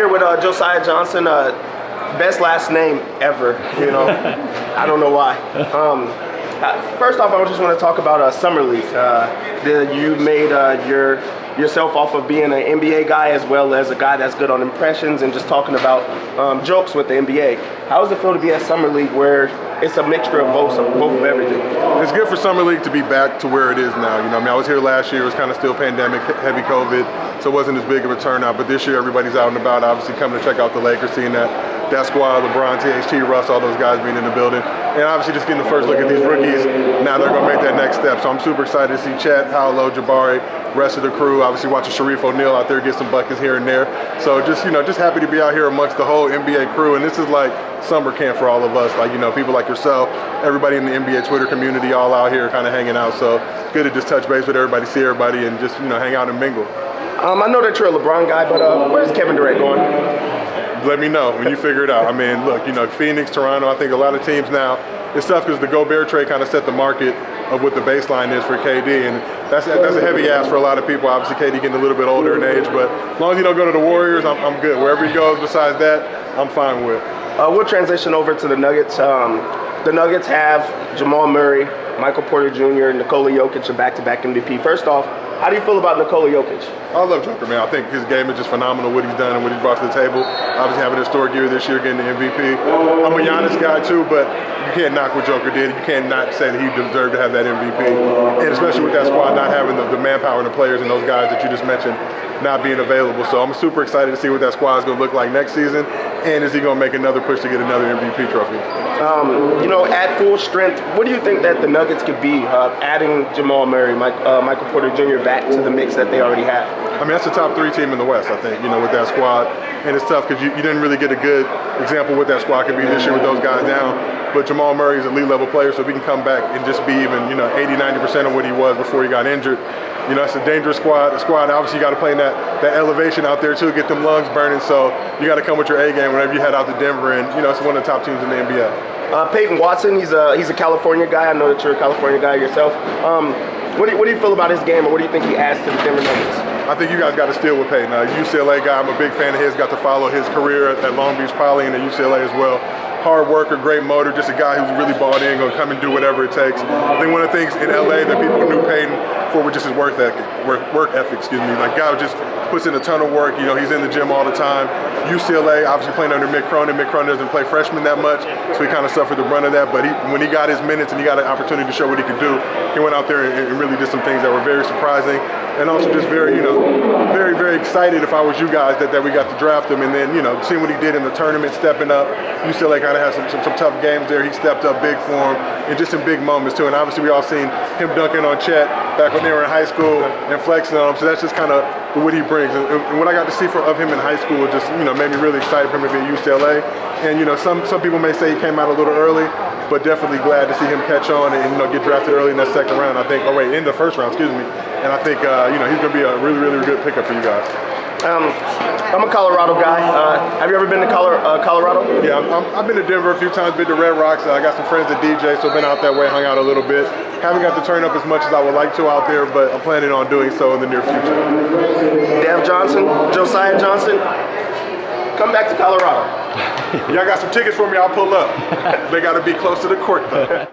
here with Josiah Johnson, best last name ever, you know. I don't know why. First off, I just want to talk about Summer League. You made yourself off of being an NBA guy as well as a guy that's good on impressions and just talking about jokes with the NBA. How does it feel to be at Summer League where it's a mixture of both of everything? It's good for Summer League to be back to where it is now. You know, I mean, I was here last year. It was kind of still pandemic, heavy COVID, so it wasn't as big of a turnout. But this year, everybody's out and about, obviously coming to check out the Lakers, seeing that squad, LeBron, THT, Russ, all those guys being in the building. And obviously just getting the first look at these rookies. Now they're going to make that next step. So I'm super excited to see Chet, Paolo, Jabari, rest of the crew. Obviously watching Sharif O'Neal out there get some buckets here and there. So just, just happy to be out here amongst the whole NBA crew. And this is like summer camp for all of us. Like, people like yourself, everybody in the NBA Twitter community, all out here kind of hanging out. So good to just touch base with everybody, see everybody, and just, hang out and mingle. I know that you're a LeBron guy, but where's Kevin Durant going? Let me know when you figure it out. I mean, look, Phoenix, Toronto, I think a lot of teams now, it's tough because the Gobert trade kind of set the market of what the baseline is for KD, and that's a heavy ask for a lot of people. Obviously, KD getting a little bit older in age, but as long as you don't go to the Warriors, I'm good. Wherever he goes besides that, I'm fine with. We'll transition over to the Nuggets. The Nuggets have Jamal Murray, Michael Porter Jr., and Nikola Jokic, a back-to-back MVP. First off, how do you feel about Nikola Jokic? I love Joker, man. I think his game is just phenomenal, what he's done and what he's brought to the table. Obviously having a historic year this year, getting the MVP. I'm a Giannis guy too, but you can't knock what Joker did. You can't not say that he deserved to have that MVP. And especially with that squad not having the manpower and the players and those guys that you just mentioned not being available. So I'm super excited to see what that squad is going to look like next season. And is he going to make another push to get another MVP trophy? At full strength, what do you think that the Nuggets could be adding Jamal Murray, Michael Porter Jr. back to the mix that they already have? I mean, that's the top 3 team in the West, I think, with that squad. And it's tough because you didn't really get a good example of what that squad could be this year with those guys down. But Jamal Murray is an elite level player, so if he can come back and just be even, 80-90% of what he was before he got injured, it's a dangerous squad. A squad, obviously, you got to play in that elevation out there, too, get them lungs burning. So you got to come with your A game whenever you head out to Denver. And, it's one of the top teams in the NBA. Payton Watson, he's a California guy. I know that you're a California guy yourself. What do you feel about his game, or what do you think he adds to the Denver Nuggets? I think you guys got to steal with Payton. UCLA guy, I'm a big fan of his. Got to follow his career at Long Beach Poly and at UCLA as well. Hard worker, great motor, just a guy who's really bought in, going to come and do whatever it takes. I think one of the things in LA that people knew Payton for was just his work ethic. Like, guy just puts in a ton of work. He's in the gym all the time. UCLA, obviously playing under Mick Cronin. Mick Cronin doesn't play freshmen that much, so he kind of suffered the brunt of that. But when he got his minutes and he got an opportunity to show what he could do, he went out there and really did some things that were very surprising. And also just very, very, very excited if I was you guys that we got to draft him. And then, seeing what he did in the tournament, stepping up. UCLA kind of had some tough games there. He stepped up big for him and just in big moments too. And obviously we all seen him dunking on Chet back when they were in high school and flexing on him. So that's just kind of what he brings. And what I got to see of him in high school just, made me really excited for him to be at UCLA. And, some people may say he came out a little early, but definitely glad to see him catch on and, get drafted early in that second round. I think, in the first round, excuse me. And I think, he's going to be a really, really good pickup for you guys. I'm a Colorado guy. Have you ever been to Colorado? Yeah, I've been to Denver a few times, been to Red Rocks. I got some friends that DJ, so I've been out that way, hung out a little bit. Haven't got to turn up as much as I would like to out there, but I'm planning on doing so in the near future. Dev Johnson, Josiah Johnson, come back to Colorado. Y'all got some tickets for me, I'll pull up. They got to be close to the court, though.